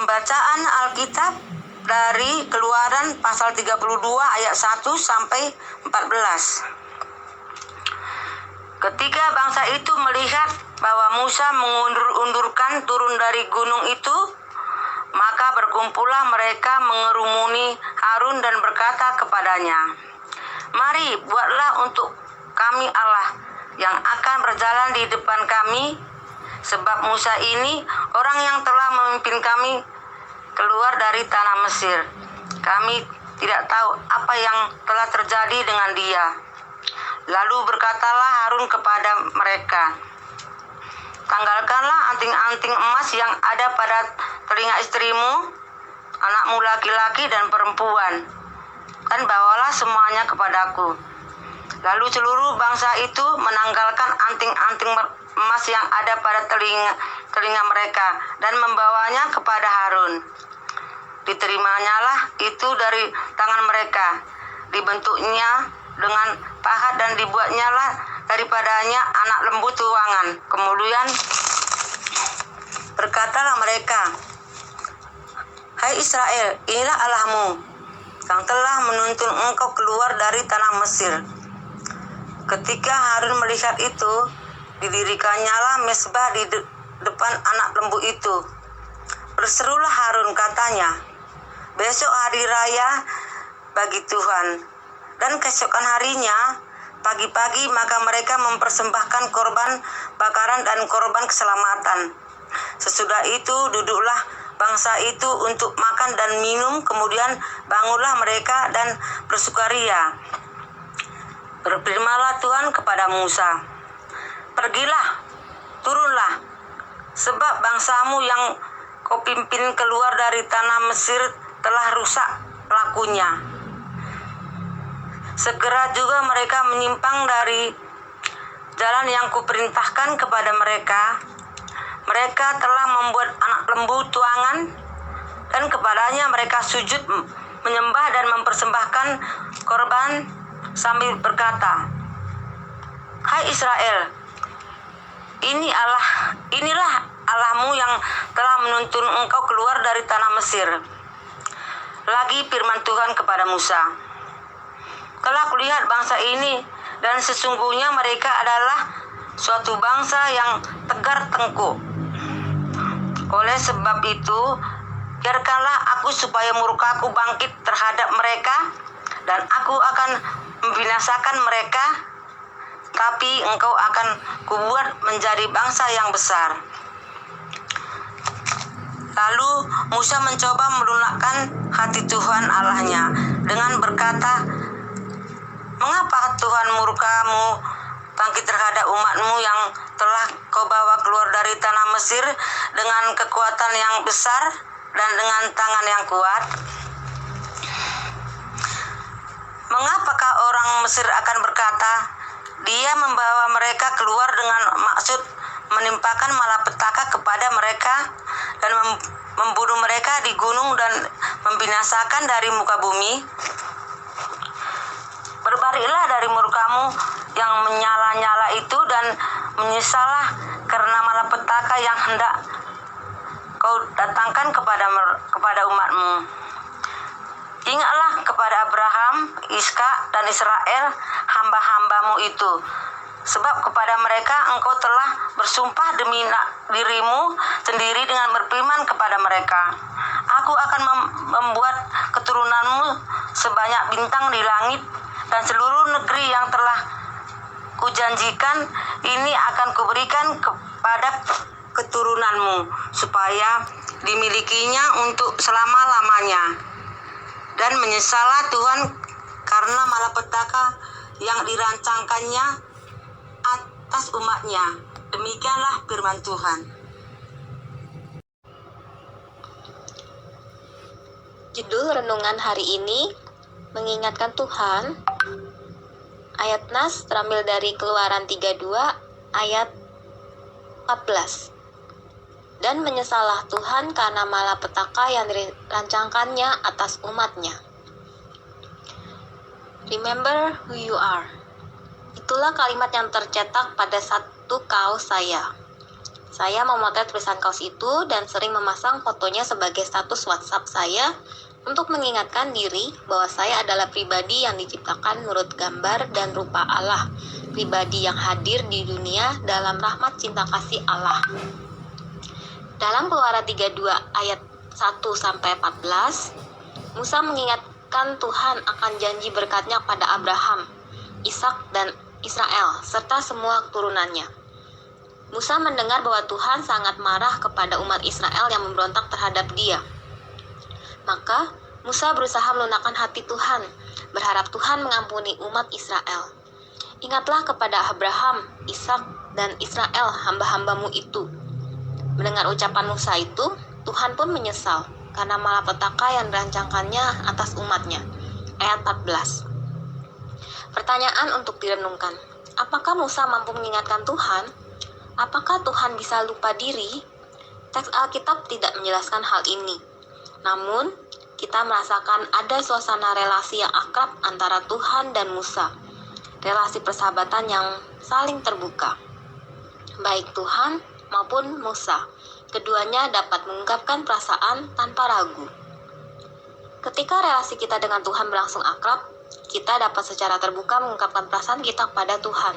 Pembacaan Alkitab dari Keluaran pasal 32 ayat 1 sampai 14. Ketika bangsa itu melihat bahwa Musa mengundur-undurkan turun dari gunung itu, maka berkumpullah mereka mengerumuni Harun dan berkata kepadanya, "Mari, buatlah untuk kami Allah yang akan berjalan di depan kami, sebab Musa ini orang yang telah memimpin kami keluar dari tanah Mesir. Kami tidak tahu apa yang telah terjadi dengan dia." Lalu berkatalah Harun kepada mereka, "Tanggalkanlah anting-anting emas yang ada pada telinga istrimu, anakmu laki-laki dan perempuan, dan bawalah semuanya kepadaku." Lalu seluruh bangsa itu menanggalkan anting-anting emas yang ada pada telinga mereka dan membawanya kepada Harun. Diterimanya itu dari tangan mereka, dibentuknya dengan pahat dan dibuatnya daripadanya anak lembu tuangan. Kemudian berkatalah mereka, "Hai Israel, inilah Allahmu yang telah menuntun engkau keluar dari tanah Mesir." Ketika Harun melihat itu, didirikannya mezbah di depan anak lembu itu. Berserulah Harun, katanya, "Besok hari raya bagi Tuhan, dan keesokan harinya pagi-pagi maka mereka mempersembahkan korban bakaran dan korban keselamatan. Sesudah itu duduklah bangsa itu untuk makan dan minum, kemudian bangunlah mereka dan bersukaria. Berfirmanlah Tuhan kepada Musa, "Pergilah, turunlah, sebab bangsamu yang kau pimpin keluar dari tanah Mesir telah rusak lakunya." Segera juga mereka menyimpang dari jalan yang kuperintahkan kepada mereka. Mereka telah membuat anak lembu tuangan, dan kepadanya mereka sujud menyembah dan mempersembahkan korban sambil berkata, "Hai Israel, inilah Allahmu yang telah menuntun engkau keluar dari tanah Mesir." Lagi firman Tuhan kepada Musa, "Telah kulihat bangsa ini, dan sesungguhnya mereka adalah suatu bangsa yang tegar tengkuk. Oleh sebab itu, biarkanlah aku supaya murkaku bangkit terhadap mereka, dan aku akan membinasakan mereka, tapi engkau akan kubuat menjadi bangsa yang besar." Lalu Musa mencoba melunakkan hati Tuhan Allahnya dengan berkata, "Mengapa Tuhan murkamu bangkit terhadap umatmu yang telah kau bawa keluar dari tanah Mesir dengan kekuatan yang besar dan dengan tangan yang kuat? Mengapakah orang Mesir akan berkata, Dia membawa mereka keluar dengan maksud menimpakan malapetaka kepada mereka dan membunuh mereka di gunung dan membinasakan dari muka bumi? Berbaliklah dari murkamu yang menyala-nyala itu dan menyesallah karena malapetaka yang hendak kau datangkan kepada umatmu. Ingatlah kepada Abraham, Ishak, dan Israel, hamba-hambamu itu, sebab kepada mereka engkau telah bersumpah demi dirimu sendiri dengan berfirman kepada mereka, Aku akan membuat keturunanmu sebanyak bintang di langit, dan seluruh negeri yang telah kujanjikan ini akan kuberikan kepada keturunanmu, supaya dimilikinya untuk selama-lamanya. Dan menyesallah Tuhan karena malapetaka yang dirancangkannya atas umatnya." Demikianlah firman Tuhan. Judul renungan hari ini, mengingatkan Tuhan. Ayat nas terambil dari Keluaran 32 ayat 14. Dan menyesallah Tuhan karena malapetaka yang dirancangkannya atas umatnya. Remember who you are. Itulah kalimat yang tercetak pada satu kaos saya. Saya memotret tulisan kaos itu dan sering memasang fotonya sebagai status WhatsApp saya untuk mengingatkan diri bahwa saya adalah pribadi yang diciptakan menurut gambar dan rupa Allah, pribadi yang hadir di dunia dalam rahmat cinta kasih Allah. Dalam Keluaran 32 ayat 1-14, Musa mengingatkan Tuhan akan janji berkatnya pada Abraham, Ishak dan Israel, serta semua keturunannya. Musa mendengar bahwa Tuhan sangat marah kepada umat Israel yang memberontak terhadap dia. Maka Musa berusaha melunakkan hati Tuhan, berharap Tuhan mengampuni umat Israel. Ingatlah kepada Abraham, Ishak, dan Israel, hamba-hambamu itu. Mendengar ucapan Musa itu, Tuhan pun menyesal karena malapetaka yang dirancangkannya atas umatnya. Ayat 14. Pertanyaan untuk direnungkan. Apakah Musa mampu mengingatkan Tuhan? Apakah Tuhan bisa lupa diri? Teks Alkitab tidak menjelaskan hal ini. Namun, kita merasakan ada suasana relasi yang akrab antara Tuhan dan Musa. Relasi persahabatan yang saling terbuka. Baik Tuhan maupun Musa, keduanya dapat mengungkapkan perasaan tanpa ragu. Ketika relasi kita dengan Tuhan berlangsung akrab, kita dapat secara terbuka mengungkapkan perasaan kita kepada Tuhan.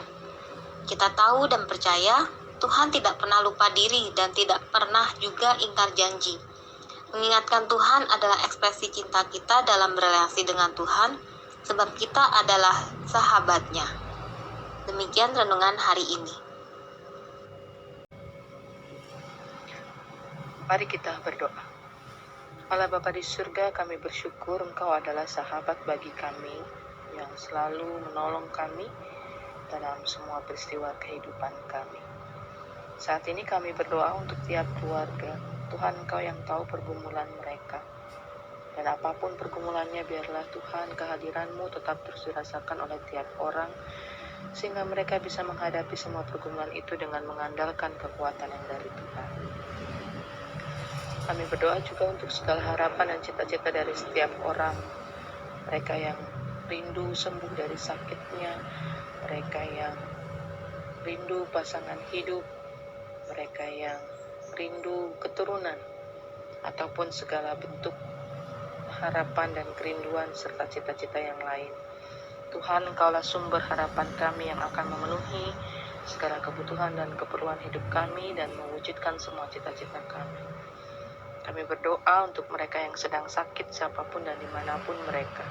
Kita tahu dan percaya Tuhan tidak pernah lupa diri dan tidak pernah juga ingkar janji. Mengingatkan Tuhan adalah ekspresi cinta kita dalam berelasi dengan Tuhan, sebab kita adalah sahabatnya. Demikian renungan hari ini. Mari kita berdoa. Allah Bapa di surga, kami bersyukur Engkau adalah sahabat bagi kami yang selalu menolong kami dalam semua peristiwa kehidupan kami. Saat ini kami berdoa untuk tiap keluarga. Tuhan, Engkau yang tahu pergumulan mereka. Dan apapun pergumulannya, biarlah Tuhan kehadiran-Mu tetap terus dirasakan oleh tiap orang, sehingga mereka bisa menghadapi semua pergumulan itu dengan mengandalkan kekuatan yang dari Tuhan. Kami berdoa juga untuk segala harapan dan cita-cita dari setiap orang. Mereka yang rindu sembuh dari sakitnya, mereka yang rindu pasangan hidup, mereka yang rindu keturunan, ataupun segala bentuk harapan dan kerinduan serta cita-cita yang lain. Tuhan, Engkaulah sumber harapan kami yang akan memenuhi segala kebutuhan dan keperluan hidup kami dan mewujudkan semua cita-cita kami. Kami berdoa untuk mereka yang sedang sakit siapapun dan dimanapun mereka.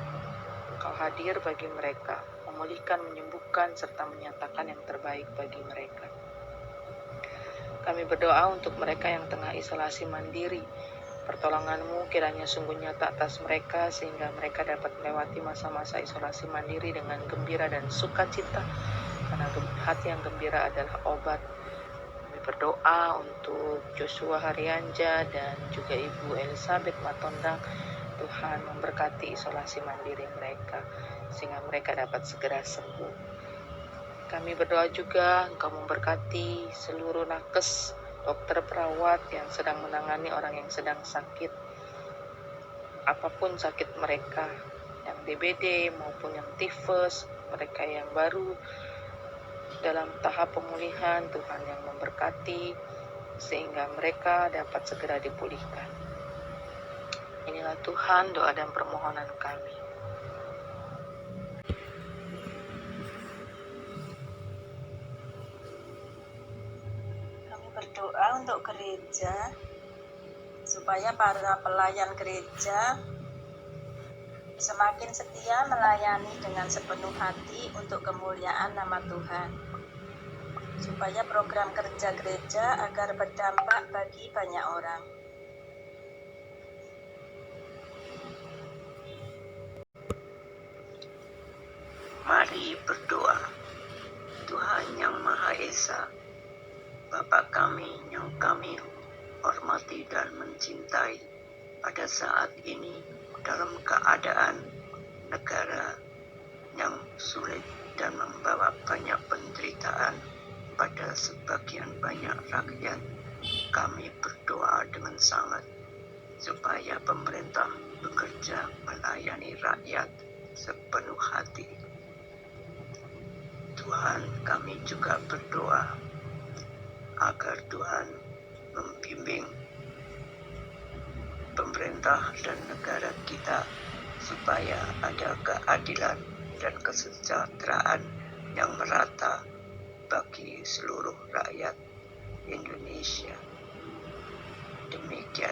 Engkau hadir bagi mereka, memulihkan, menyembuhkan, serta menyatakan yang terbaik bagi mereka. Kami berdoa untuk mereka yang tengah isolasi mandiri. Pertolongan-Mu kiranya sungguh nyata atas mereka, sehingga mereka dapat melewati masa-masa isolasi mandiri dengan gembira dan sukacita, karena hati yang gembira adalah obat. Berdoa untuk Joshua Harianja dan juga Ibu Elizabeth Matondang. Tuhan memberkati isolasi mandiri mereka sehingga mereka dapat segera sembuh. Kami berdoa juga Engkau memberkati seluruh nakes, dokter, perawat yang sedang menangani orang yang sedang sakit, apapun sakit mereka, yang DBD maupun yang tifus, mereka yang baru dalam tahap pemulihan. Tuhan yang memberkati sehingga mereka dapat segera dipulihkan. Inilah Tuhan doa dan permohonan kami. Kami berdoa untuk gereja supaya para pelayan gereja semakin setia melayani dengan sepenuh hati untuk kemuliaan nama Tuhan, supaya program kerja gereja agar berdampak bagi banyak orang. Mari berdoa. Tuhan yang Maha Esa, Bapa kami yang kami hormati dan mencintai, pada saat ini dalam keadaan negara yang sulit dan membawa banyak penderitaan pada sebagian banyak rakyat, kami berdoa dengan sangat supaya pemerintah bekerja melayani rakyat sepenuh hati. Tuhan, kami juga berdoa agar Tuhan membimbing pemerintah dan negara kita supaya ada keadilan dan kesejahteraan yang merata bagi seluruh rakyat Indonesia. Demikian.